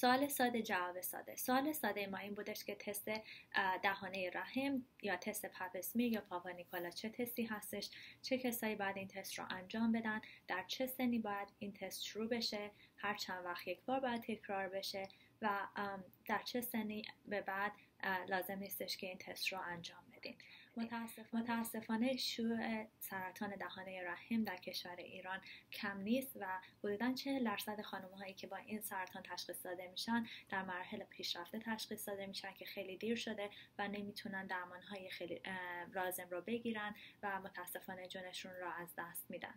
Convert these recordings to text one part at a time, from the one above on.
سوال ساده، جواب ساده. سوال ساده ما این بودش که تست دهانه رحم یا تست پپ اسمیر یا پاپا نیکولا چه تستی هستش، چه کسایی باید این تست رو انجام بدن، در چه سنی باید این تست شروع بشه، هر چند وقت یک بار باید تکرار بشه و در چه سنی به بعد لازم نیستش که این تست رو انجام بدین. متاسفانه شیوع سرطان دهانه رحم در کشور ایران کم نیست و حدوداً 40% خانم‌هایی که با این سرطان تشخیص داده میشن در مراحل پیشرفته تشخیص داده میشن که خیلی دیر شده و نمیتونن درمان‌های خیلی لازم رو بگیرن و متاسفانه جونشون رو از دست میدن.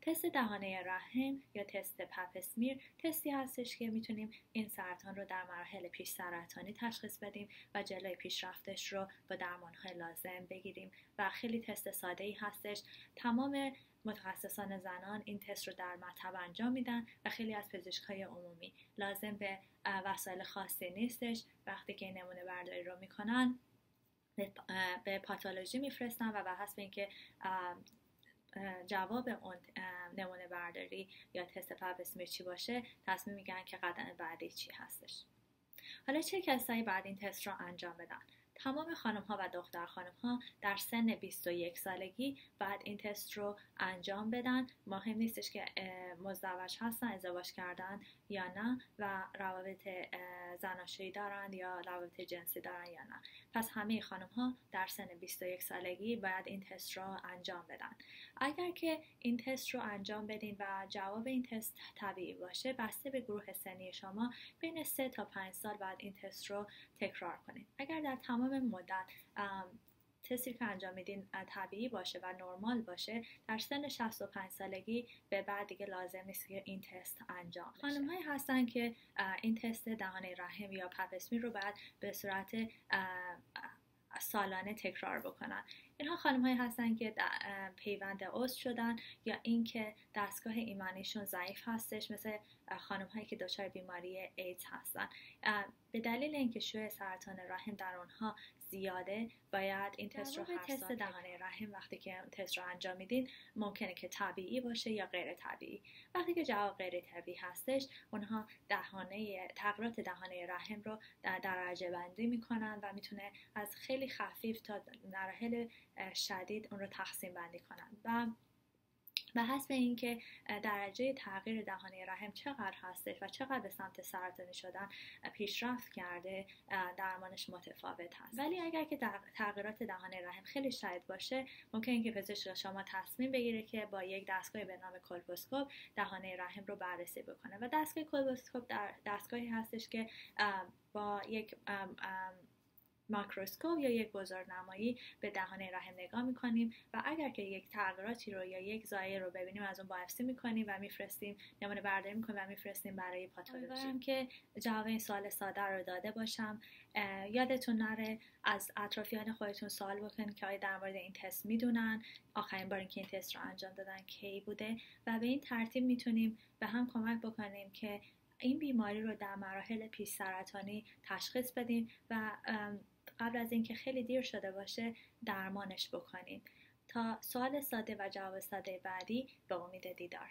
تست دهانه رحم یا تست پپ اسمیر تستی هستش که میتونیم این سرطان رو در مراحل پیش سرطانی تشخیص بدیم و جلوی پیشرفتش رو با درمان‌های لازم بگیریم و خیلی تست ساده‌ای هستش. تمام متخصصان زنان این تست رو در مطب انجام میدن و خیلی از پزشک‌های عمومی لازم به وسایل خاصی نیستش. وقتی که نمونه برداری رو میکنن به پاتولوژی میفرستن و بر حسب اینکه جواب اون نمونه برداری یا تست پپ اسمیر چی باشه تصمیم میگن که قدم بعدی چی هستش. حالا چه کسایی بعد این تست رو انجام بدن؟ تمام خانم ها و دختر خانم ها در سن 21 سالگی بعد این تست رو انجام بدن. مهم نیستش که مزدوج هستن، ازدواج کردن یا نه و روابط زناشویی دارن یا روابط جنسی دارن یا نه. پس همه خانم ها در سن 21 سالگی باید این تست رو انجام بدن. اگر که این تست رو انجام بدین و جواب این تست طبیعی باشه، بسته به گروه سنی شما بین 3 تا 5 سال بعد این تست رو تکرار کنید. اگر در تمام مدت تستی که انجام میدین طبیعی باشه و نرمال باشه، در سن 65 سالگی به بعد دیگه لازم نیست که این تست انجام بشه. خانم‌هایی هستن که این تست دهانه رحم یا پپ اسمیر رو بعد به صورت سالانه تکرار بکنن. اینها خانم‌هایی هستن که پیوند عضو شدن یا اینکه دستگاه ایمنیشون ضعیف هستش، مثل خانم‌هایی که دچار بیماری ایدز هستن. به دلیل اینکه شیوع سرطان رحم در اونها زیاده، باید این تست رو هر سال دهانه رحم وقتی که تست رو انجام میدین ممکنه که طبیعی باشه یا غیر طبیعی. وقتی که جواب غیر طبیعی هستش، اونها تغییرات دهانه رحم رو درجه بندی میکنن و میتونه از خیلی خفیف تا مراحل شدید اون رو تقسیم بندی کنن و به حسب اینکه درجه تغییر دهانه رحم چقدر هستش و چقدر به سمت سرطانی شدن پیشرفت کرده، درمانش متفاوت هست. ولی اگر که تغییرات دهانه رحم خیلی شدید باشه، ممکنه که پزشک شما تصمیم بگیره که با یک دستگاه به نام کولبوسکوپ دهانه رحم رو بررسی بکنه و دستگاه کولبوسکوپ دستگاهی هستش که با یک ماکروسکوپ یا یک بزرگنمایی به دهانه رحم نگاه میکنیم و اگر که یک تغییراتی رو یا یک زایه رو ببینیم از اون بایوپسی میکنیم و میفرستیم، نمونه برداری میکنیم و میفرستیم برای پاتولوژی. امیدوارم که جواب این سوال ساده رو داده باشم. یادتون نره از اطرافیان خودتون سوال بکنید که آیا در مورد این تست میدونن، آخرین بار که این تست رو انجام دادن کی بوده و به این ترتیب میتونیم به هم کمک بکنیم که این بیماری رو در مراحل پیش سرطانی تشخیص بدیم و قبل از اینکه خیلی دیر شده باشه درمانش بکنیم. تا سوال ساده و جواب ساده بعدی، به امید دیدار.